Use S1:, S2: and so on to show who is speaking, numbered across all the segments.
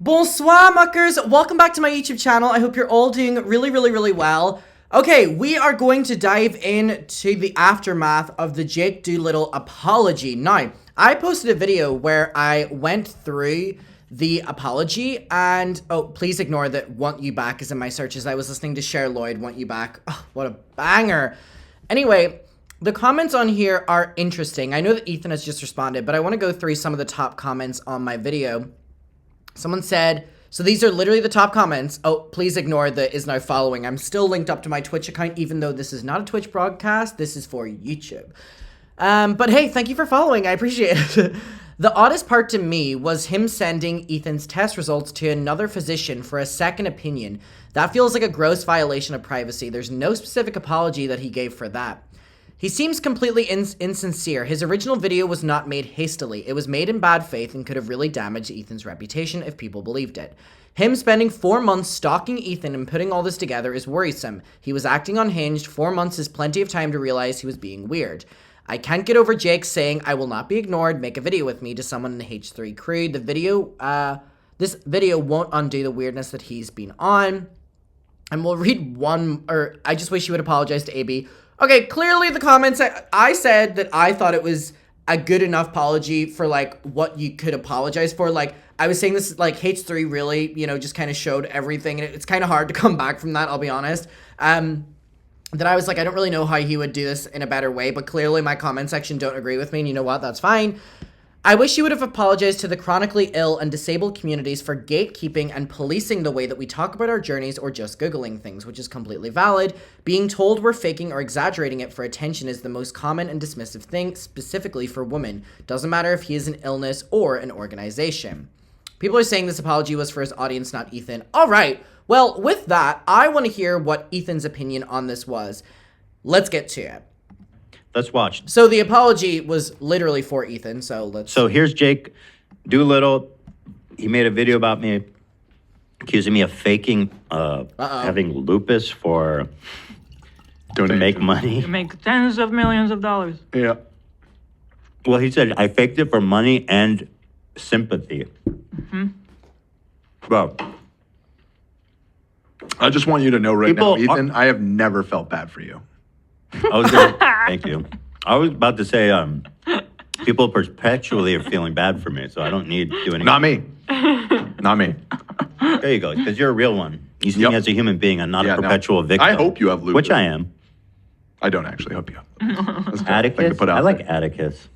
S1: Bonsoir, muckers! Welcome back to my YouTube channel. I hope you're all doing really well. Okay, we are going to dive into the aftermath of the Jake Doolittle apology. Now, I posted a video where I went through the apology and, oh, please ignore that want you back is in my searches. I was listening to Cher Lloyd, want you back. Oh, what a banger. Anyway, the comments on here are interesting. I know that Ethan has just responded, but I want to go through some of the top comments on my video. Someone said, so these are literally the top comments. Oh, please ignore the is now following. I'm still linked up to my Twitch account, even though this is not a Twitch broadcast. This is for YouTube. But hey, thank you for following. I appreciate it. The oddest part to me was him sending Ethan's test results to another physician for a second opinion. That feels like a gross violation of privacy. There's no specific apology that he gave for that. He seems completely insincere. His original video was not made hastily. It was made in bad faith and could have really damaged Ethan's reputation if people believed it. Him spending 4 months stalking Ethan and putting all this together is worrisome. He was acting unhinged. 4 months is plenty of time to realize he was being weird. I can't get over Jake saying, I will not be ignored, make a video with me to someone in the H3 crew. This video won't undo the weirdness that he's been on. And we'll read one, or I just wish you would apologize to AB. Okay, clearly the comments, I said that I thought it was a good enough apology for, like, what you could apologize for. Like, I was saying this, like, H3 really, you know, just kind of showed everything, and it's kind of hard to come back from that, I'll be honest. That I was like, I don't really know how he would do this in a better way, but clearly my comment section don't agree with me, and you know what, that's fine. I wish you would have apologized to the chronically ill and disabled communities for gatekeeping and policing the way that we talk about our journeys or just Googling things, which is completely valid. Being told we're faking or exaggerating it for attention is the most common and dismissive thing, specifically for women. Doesn't matter if he is an illness or an organization. People are saying this apology was for his audience, not Ethan. All right. Well, with that, I want to hear what Ethan's opinion on this was. Let's get to it.
S2: Let's watch.
S1: So the apology was literally for Ethan, so let's...
S2: So here's Jake Doolittle. He made a video about me, accusing me of faking, having lupus to make money.
S3: You make tens of millions of dollars.
S2: Yeah. Well, he said, I faked it for money and sympathy. Mm-hmm. Well,
S4: I just want you to know right now, Ethan, I have never felt bad for you.
S2: Thank you. I was about to say, people perpetually are feeling bad for me, so I don't need to do anything.
S4: Not me. Not me.
S2: There you go, because you're a real one. You see me as a human being and not a perpetual victim.
S4: I hope you have lupus.
S2: Which I am.
S4: I don't actually hope you have.
S2: Atticus? I like Atticus.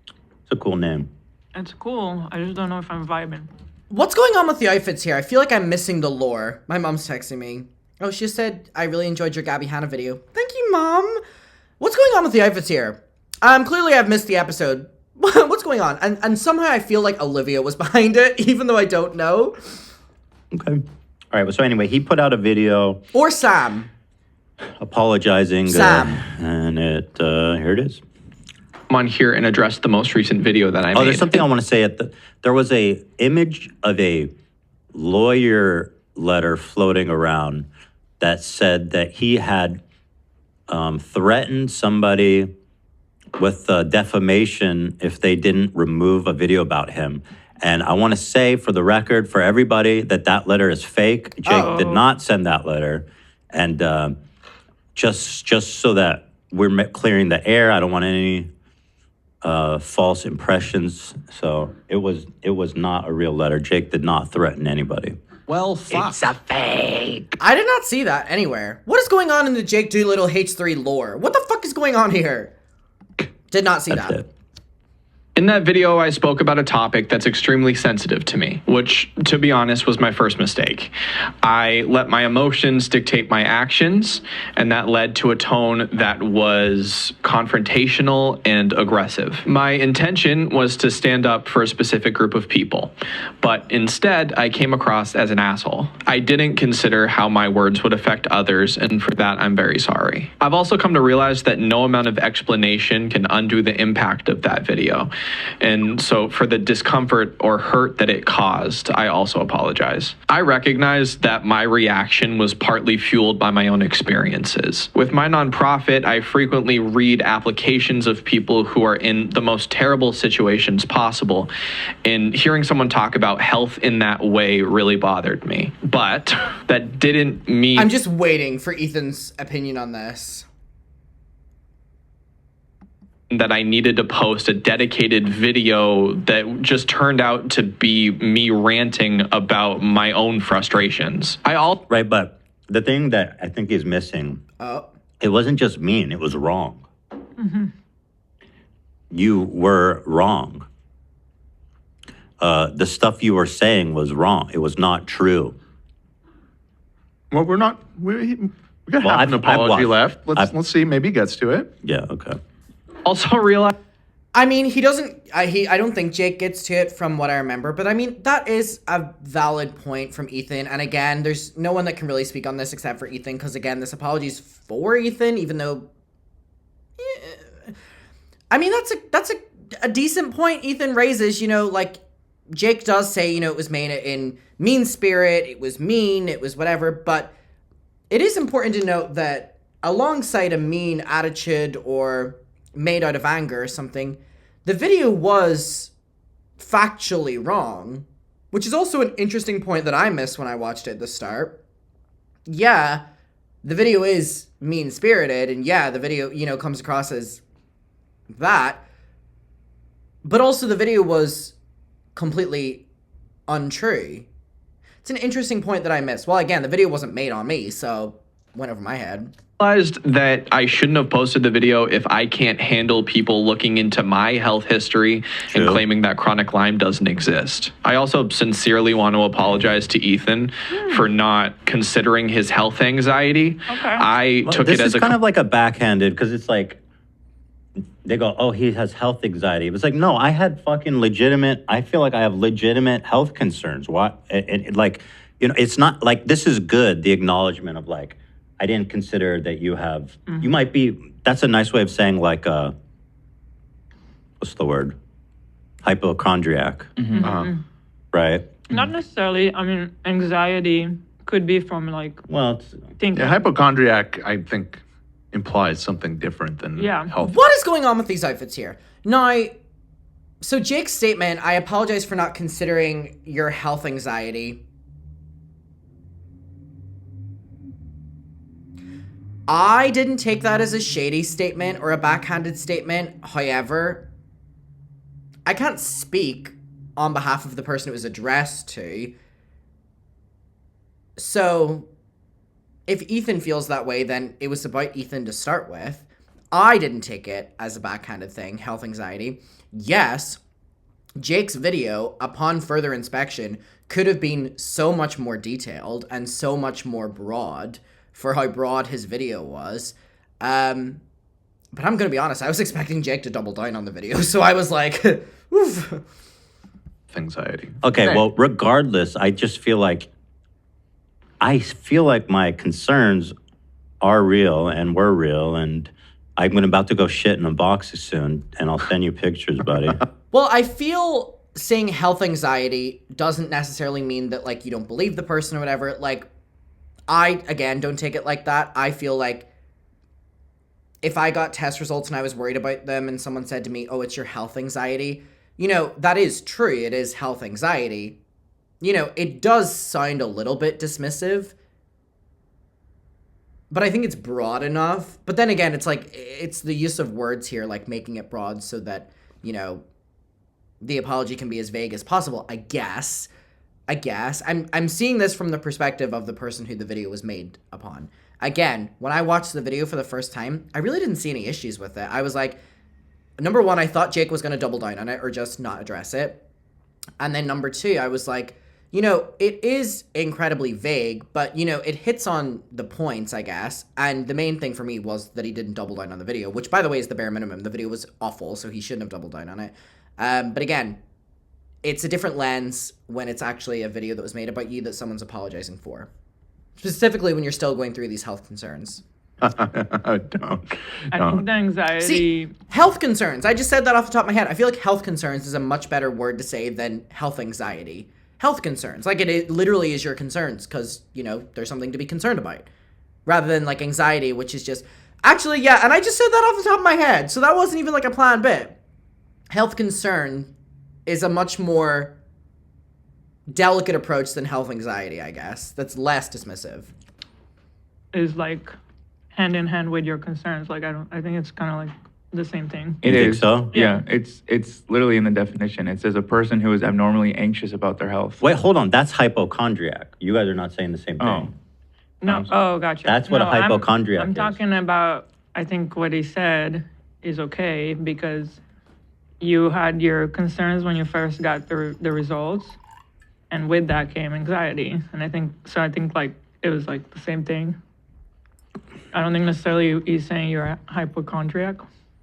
S2: It's a cool name.
S3: It's cool. I just don't know if I'm vibing.
S1: What's going on with the outfits here? I feel like I'm missing the lore. My mom's texting me. Oh, she said, I really enjoyed your Gabby Hanna video. Thank you, Mom. What's going on with the outfits here? Clearly I've missed the episode. What's going on? And somehow I feel like Olivia was behind it, even though I don't know.
S2: Okay. All right, well, so anyway, he put out a video.
S1: Or Sam.
S2: Apologizing.
S1: Sam.
S2: And here it is.
S5: Come on here and address the most recent video that I made.
S2: Oh, there's something I want to say. There was a image of a lawyer letter floating around that said that he had threatened somebody with defamation if they didn't remove a video about him. And I want to say for the record, for everybody, that letter is fake. Jake did not send that letter. And just so that we're clearing the air, I don't want any false impressions. So it was not a real letter. Jake did not threaten anybody.
S4: Well, fuck.
S5: It's a fake.
S1: I did not see that anywhere. What is going on in the Jake Doolittle H3 lore? What the fuck is going on here? Did not see
S2: That's
S1: that.
S2: it.
S5: In that video, I spoke about a topic that's extremely sensitive to me, which, to be honest, was my first mistake. I let my emotions dictate my actions, and that led to a tone that was confrontational and aggressive. My intention was to stand up for a specific group of people, but instead, I came across as an asshole. I didn't consider how my words would affect others, and for that, I'm very sorry. I've also come to realize that no amount of explanation can undo the impact of that video. And so for the discomfort or hurt that it caused, I also apologize. I recognize that my reaction was partly fueled by my own experiences. With my nonprofit, I frequently read applications of people who are in the most terrible situations possible. And hearing someone talk about health in that way really bothered me. But that didn't mean...
S1: I'm just waiting for Ethan's opinion on this.
S5: That I needed to post a dedicated video that just turned out to be me ranting about my own frustrations.
S2: Right, but the thing that I think he's missing, it wasn't just mean, it was wrong.
S3: Mm-hmm.
S2: You were wrong. The stuff you were saying was wrong. It was not true.
S4: Well, we got half an apology left. Let's see. Maybe he gets to it.
S2: Yeah, okay.
S5: Also realize...
S1: I mean, he doesn't... I don't think Jake gets to it from what I remember, but I mean, that is a valid point from Ethan. And again, there's no one that can really speak on this except for Ethan, because again, this apology is for Ethan, even though... I mean, that's a decent point Ethan raises, you know, like, Jake does say, you know, it was made in mean spirit, it was mean, it was whatever, but it is important to note that alongside a mean attitude or made out of anger or something, the video was factually wrong, which is also an interesting point that I missed when I watched it at the start. Yeah, the video is mean-spirited, and yeah, the video, you know, comes across as that, but also the video was completely untrue. It's an interesting point that I missed. Well, again, the video wasn't made on me, so went over my head.
S5: Realized that I shouldn't have posted the video if I can't handle people looking into my health history and claiming that chronic Lyme doesn't exist. I also sincerely want to apologize to Ethan for not considering his health anxiety. I took it as
S2: kind of like a backhanded, because it's like, they go, oh, he has health anxiety. It's like, no, I had fucking legitimate, I feel like I have legitimate health concerns. What? Like, you know, it's not like, this is good, the acknowledgement of like, I didn't consider that you have, you might be, that's a nice way of saying like, what's the word? Hypochondriac. Right?
S3: Not necessarily. I mean, anxiety could be from like,
S2: well,
S3: thinking.
S4: Yeah, hypochondriac, I think, implies something different than health.
S1: What is going on with these outfits here? Now, so Jake's statement, I apologize for not considering your health anxiety. I didn't take that as a shady statement or a backhanded statement. However, I can't speak on behalf of the person it was addressed to. So, if Ethan feels that way, then it was about Ethan to start with. I didn't take it as a backhanded thing, health anxiety. Yes, Jake's video, upon further inspection, could have been so much more detailed and so much more broad for how broad his video was. But I'm going to be honest, I was expecting Jake to double down on the video, so I was like, oof.
S4: Anxiety.
S2: Okay, well, regardless, I just feel like, my concerns are real and were real, and I'm about to go shit in a box soon, and I'll send you pictures, buddy.
S1: Well, I feel saying health anxiety doesn't necessarily mean that, like, you don't believe the person or whatever. Like, I, again, don't take it like that. I feel like if I got test results and I was worried about them and someone said to me, oh, it's your health anxiety, you know, that is true. It is health anxiety. You know, it does sound a little bit dismissive, but I think it's broad enough. But then again, it's like, it's the use of words here, like making it broad so that, you know, the apology can be as vague as possible, I guess. I'm seeing this from the perspective of the person who the video was made upon. Again, when I watched the video for the first time, I really didn't see any issues with it. I was like, number one, I thought Jake was going to double down on it or just not address it. And then number two, I was like, you know, it is incredibly vague, but, you know, it hits on the points, I guess. And the main thing for me was that he didn't double down on the video, which, by the way, is the bare minimum. The video was awful, so he shouldn't have doubled down on it. But again, it's a different lens when it's actually a video that was made about you that someone's apologizing for. Specifically when you're still going through these health concerns.
S3: I think the anxiety.
S1: See, health concerns. I just said that off the top of my head. I feel like health concerns is a much better word to say than health anxiety. Health concerns. Like, it literally is your concerns because, you know, there's something to be concerned about. Rather than, like, anxiety, which is just... Actually, yeah, and I just said that off the top of my head, so that wasn't even, like, a planned bit. Health concern is a much more delicate approach than health anxiety, I guess. That's less dismissive.
S3: Is, like, hand in hand with your concerns. Like, I think it's kind of like the same thing.
S2: You think so?
S6: Yeah, it's literally in the definition. It says a person who is abnormally anxious about their health.
S2: Wait, hold on. That's hypochondriac. You guys are not saying the same thing.
S6: Oh.
S3: No, oh, gotcha.
S2: That's what a hypochondriac
S3: I'm
S2: is.
S3: talking about, I think what he said is okay because you had your concerns when you first got the results, and with that came anxiety. And I think like it was like the same thing. I don't think necessarily he's saying you're a hypochondriac.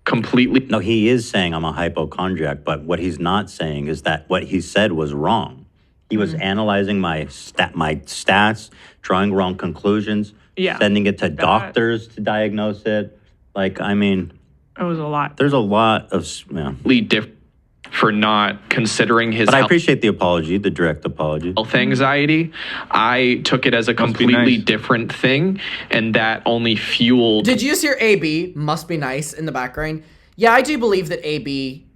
S5: Completely.
S2: No, he is saying I'm a hypochondriac, but what he's not saying is that what he said was wrong. He was analyzing my stats, drawing wrong conclusions, sending it to doctors to diagnose it. Like, I mean...
S3: It was a lot.
S2: There's a lot of...
S5: different for not considering his
S2: But I appreciate the apology, the direct apology.
S5: Health anxiety. I took it as a completely different thing, and that only fueled...
S1: Did you just hear AB, must be nice, in the background? Yeah, I do believe that AB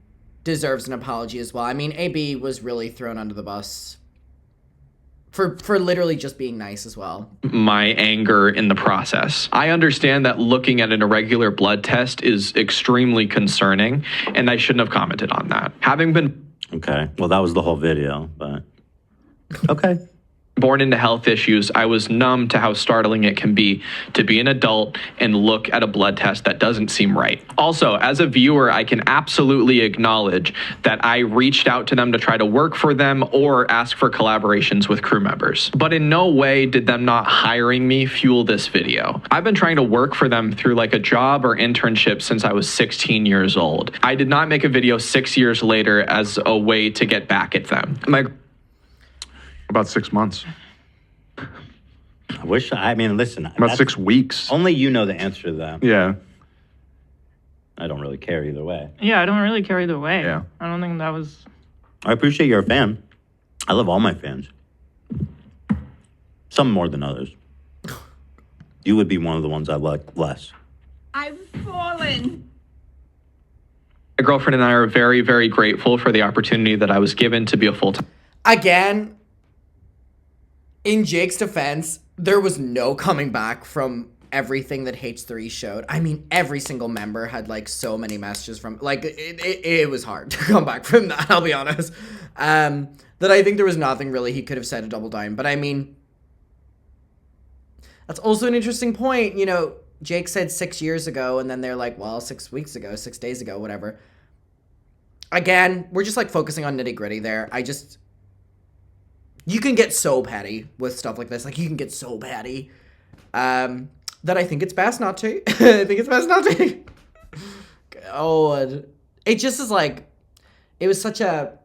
S1: deserves an apology as well. I mean, AB was really thrown under the bus for literally just being nice as well.
S5: My anger in the process. I understand that looking at an irregular blood test is extremely concerning, and I shouldn't have commented on that. Having been...
S2: Okay, well, that was the whole video, but... Okay.
S5: Born into health issues, I was numb to how startling it can be to be an adult and look at a blood test that doesn't seem right. Also, as a viewer, I can absolutely acknowledge that I reached out to them to try to work for them or ask for collaborations with crew members. But in no way did them not hiring me fuel this video. I've been trying to work for them through like a job or internship since I was 16 years old. I did not make a video 6 years later as a way to get back at them.
S4: About 6 months.
S2: I mean, listen.
S4: About 6 weeks.
S2: Only you know the answer to that.
S4: Yeah.
S2: I don't really care either way.
S3: Yeah, I don't really care either way.
S4: Yeah.
S3: I don't think that was...
S2: I appreciate you're a fan. I love all my fans. Some more than others. You would be one of the ones I like less.
S7: I've fallen.
S5: My girlfriend and I are very, very grateful for the opportunity that I was given to be a full-time...
S1: Again, in Jake's defense, there was no coming back from everything that H3 showed. I mean, every single member had, like, so many messages from... Like, it was hard to come back from that, I'll be honest. That I think there was nothing really he could have said to double down. But, I mean, that's also an interesting point. You know, Jake said 6 years ago, and then they're like, well, 6 weeks ago, 6 days ago, whatever. Again, we're just, like, focusing on nitty-gritty there. You can get so petty with stuff like this. Like, you can get so petty that I think it's best not to. I think it's best not to. Oh, it just is like, it was such a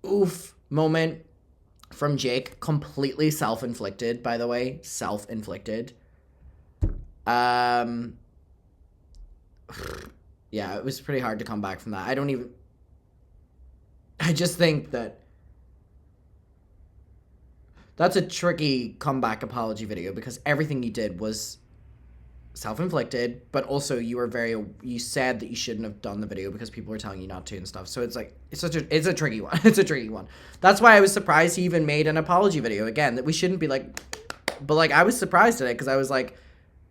S1: oof moment from Jake. Completely self-inflicted, by the way. Self-inflicted. Yeah, it was pretty hard to come back from that. I just think that that's a tricky comeback apology video because everything you did was self-inflicted, but also you said that you shouldn't have done the video because people were telling you not to and stuff. So it's like, it's a tricky one. It's a tricky one. That's why I was surprised he even made an apology video. Again, that we shouldn't be like, but like, I was surprised at it because I was like,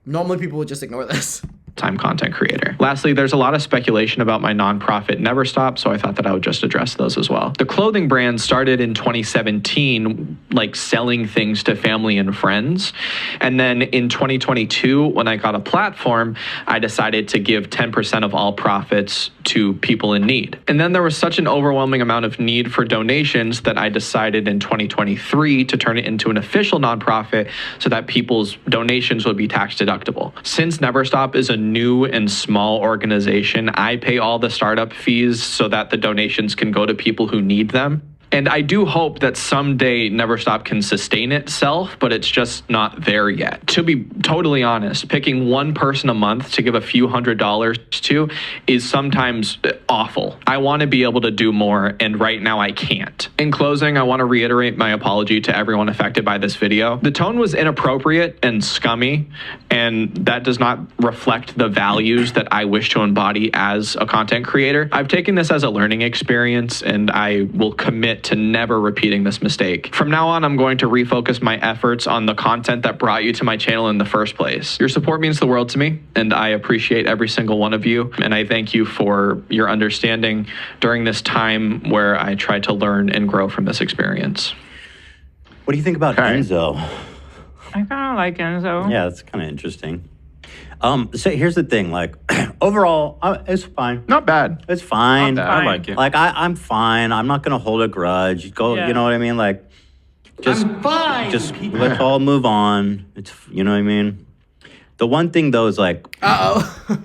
S1: normally people would just ignore this.
S5: Time content creator. Lastly, there's a lot of speculation about my nonprofit Never Stop, so I thought that I would just address those as well. The clothing brand started in 2017, like selling things to family and friends. And then in 2022, when I got a platform, I decided to give 10% of all profits to people in need. And then there was such an overwhelming amount of need for donations that I decided in 2023 to turn it into an official nonprofit so that people's donations would be tax deductible. Since Never Stop is a new and small organization, I pay all the startup fees so that the donations can go to people who need them. And I do hope that someday Never Stop can sustain itself, but it's just not there yet. To be totally honest, picking one person a month to give a few $100s to is sometimes awful. I want to be able to do more, and right now I can't. In closing, I want to reiterate my apology to everyone affected by this video. The tone was inappropriate and scummy, and that does not reflect the values that I wish to embody as a content creator. I've taken this as a learning experience, and I will commit to never repeating this mistake. From now on, I'm going to refocus my efforts on the content that brought you to my channel in the first place. Your support means the world to me, and I appreciate every single one of you, and I thank you for your understanding during this time where I tried to learn and grow from this experience.
S2: What do you think about Enzo?
S3: I kind of like Enzo.
S2: Yeah, that's kind of interesting. So here's the thing, like, overall, it's fine.
S4: Not bad.
S2: It's fine.
S4: Not bad. I like it.
S2: Like, I'm fine. I'm not going to hold a grudge. Go,
S3: Yeah.
S2: You know what I mean? Like, just let's all move on. It's, you know what I mean? The one thing, though, is like...
S1: Uh-oh.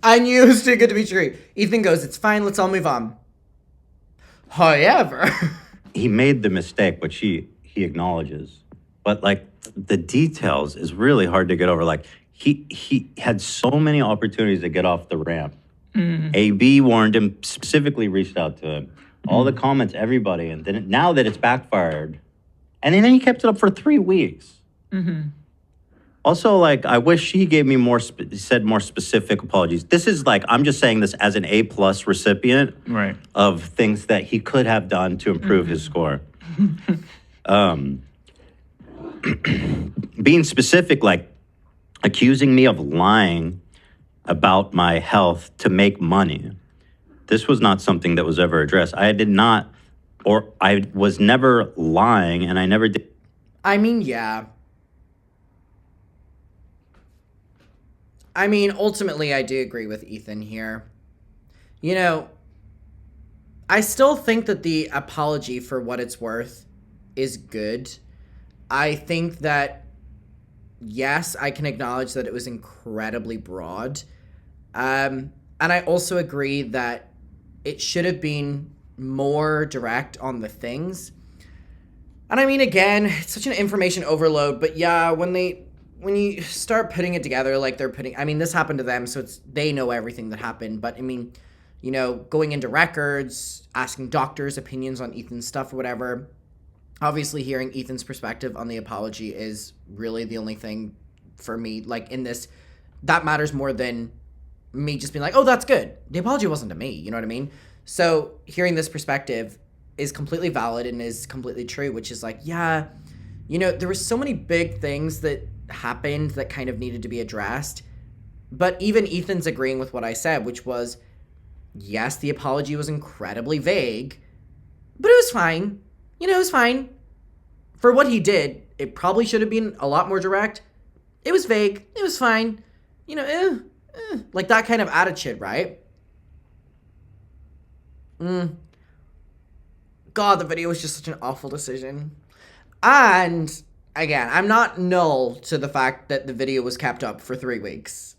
S1: I knew it was too good to be true. Ethan goes, it's fine, let's all move on. However...
S2: he made the mistake, which he acknowledges. But, like, the details is really hard to get over. Like, he had so many opportunities to get off the ramp. AB warned him, specifically reached out to him. All the comments, everybody. And then now that it's backfired. And then he kept it up for 3 weeks. Also, like, I wish he gave me said more specific apologies. This is like, I'm just saying this as an A+ recipient of things that he could have done to improve his score. Being specific, like accusing me of lying about my health to make money. This was not something that was ever addressed. I was never lying, and I never did.
S1: I mean, yeah. I mean, ultimately, I do agree with Ethan here. You know, I still think that the apology, for what it's worth, is good. I think that, yes, I can acknowledge that it was incredibly broad. And I also agree that it should have been more direct on the things. And I mean, again, it's such an information overload, but yeah, when you start putting it together like they're putting, I mean, this happened to them, so they know everything that happened, but I mean, you know, going into records, asking doctors' opinions on Ethan's stuff or whatever, obviously hearing Ethan's perspective on the apology is really the only thing for me, like, in this, that matters more than me just being like, oh, that's good. The apology wasn't to me, you know what I mean? So hearing this perspective is completely valid and is completely true, which is like, yeah, you know, there were so many big things that happened that kind of needed to be addressed. But even Ethan's agreeing with what I said, which was, yes, the apology was incredibly vague, but it was fine. You know, it was fine. For what he did, it probably should have been a lot more direct. It was vague. It was fine. You know, like that kind of attitude, right? God, the video was just such an awful decision. And, again, I'm not null to the fact that the video was kept up for 3 weeks.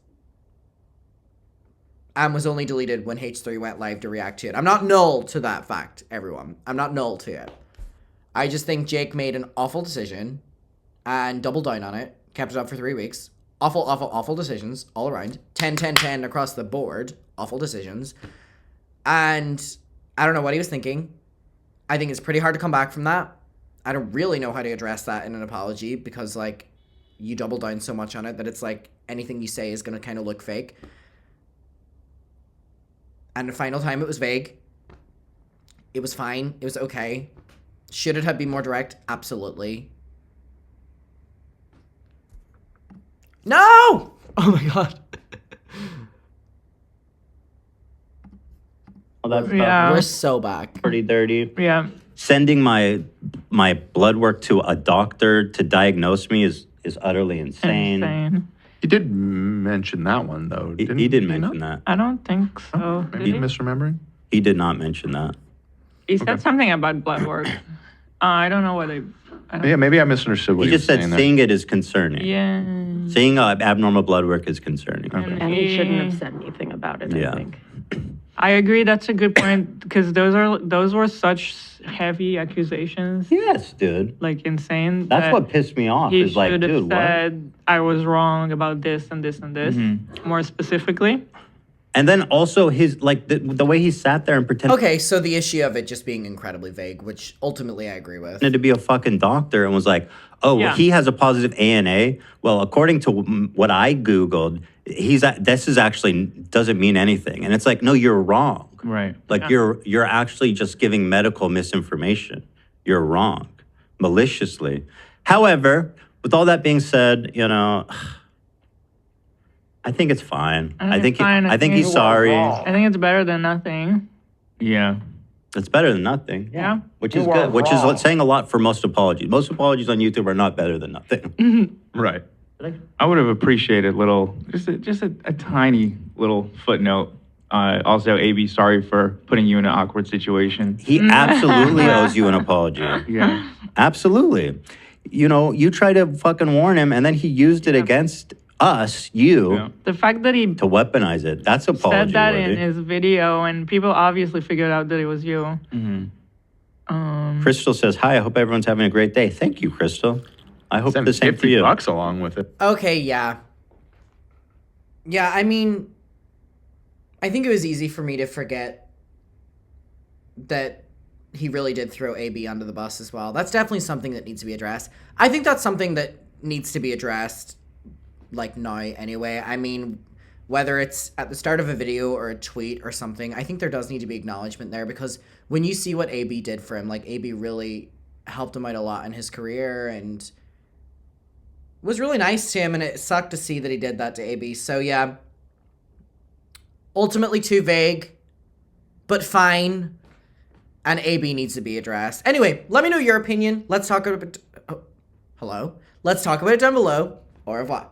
S1: And was only deleted when H3 went live to react to it. I'm not null to that fact, everyone. I'm not null to it. I just think Jake made an awful decision and doubled down on it. Kept it up for 3 weeks. Awful, awful, awful decisions all around. 10, 10, 10 across the board. Awful decisions. And I don't know what he was thinking. I think it's pretty hard to come back from that. I don't really know how to address that in an apology because, like, you double down so much on it that it's like anything you say is going to kind of look fake. And the final time it was vague. It was fine. It was okay. Should it have been more direct? Absolutely. No! Oh my god.
S2: All that stuff.
S3: Yeah.
S1: We're so back.
S2: Pretty dirty.
S3: Yeah.
S2: Sending my blood work to a doctor to diagnose me is utterly insane.
S3: Insane.
S4: He did mention that one, though.
S2: He did mention that.
S3: I don't think so.
S4: Maybe
S3: Did he?
S4: misremembering?
S2: He did not mention that.
S3: He said something about blood work. I don't know whether.
S4: Yeah, maybe I misunderstood what
S2: He
S4: he
S2: just
S4: was
S2: said
S4: saying there.
S2: seeing it is concerning.
S3: Yeah.
S2: Seeing abnormal blood work is concerning.
S3: And
S8: And he shouldn't have said anything about it,
S2: Yeah.
S8: I think.
S3: I agree. That's a good point because those were such heavy accusations,
S2: Yes, dude.
S3: like insane.
S2: That's
S3: that
S2: what pissed me off.
S3: He
S2: Is like,
S3: should have
S2: dude, what?
S3: said I was wrong about this and this and this more specifically.
S2: And then also his like the way he sat there and pretended
S1: Okay, so the issue of it just being incredibly vague, which ultimately I agree with.
S2: to be a fucking doctor and was like, oh, well,
S3: Yeah.
S2: he has a positive ANA. Well, according to what I Googled, this is actually doesn't mean anything. And it's like, no, you're wrong.
S6: Right.
S2: Like you're actually just giving medical misinformation. You're wrong, maliciously. However, with all that being said, you know, I think it's fine. I think he's sorry.
S3: I think it's better than nothing.
S6: Yeah.
S2: It's better than nothing.
S3: Yeah.
S2: Which is good. Which is saying a lot for most apologies. Most apologies on YouTube are not better than nothing.
S4: Right.
S6: I would have appreciated just a tiny little footnote. Also, AB, sorry for putting you in an awkward situation.
S2: He absolutely owes you an apology.
S6: Yeah.
S2: Absolutely. You know, you tried to fucking warn him, and then he used it against us,
S6: Yeah.
S3: The fact that he
S2: to weaponize it. That's apology
S3: said that
S2: worthy.
S3: in his video and people obviously figured out that it was you.
S2: Crystal says, hi, I hope everyone's having a great day. Thank you, Crystal. I hope
S4: Send
S2: the same for you.
S4: $50 along with it.
S1: Okay, yeah. Yeah, I mean, I think it was easy for me to forget that he really did throw AB under the bus as well. That's definitely something that needs to be addressed. I think that's something that needs to be addressed, like, now anyway. I mean, whether it's at the start of a video or a tweet or something, I think there does need to be acknowledgement there because when you see what AB did for him, like, AB really helped him out a lot in his career and was really nice to him, and it sucked to see that he did that to AB. So, yeah, ultimately too vague, but fine, and AB needs to be addressed. Anyway, let me know your opinion. Let's talk about it. Oh, hello? Let's talk about it down below. Au revoir.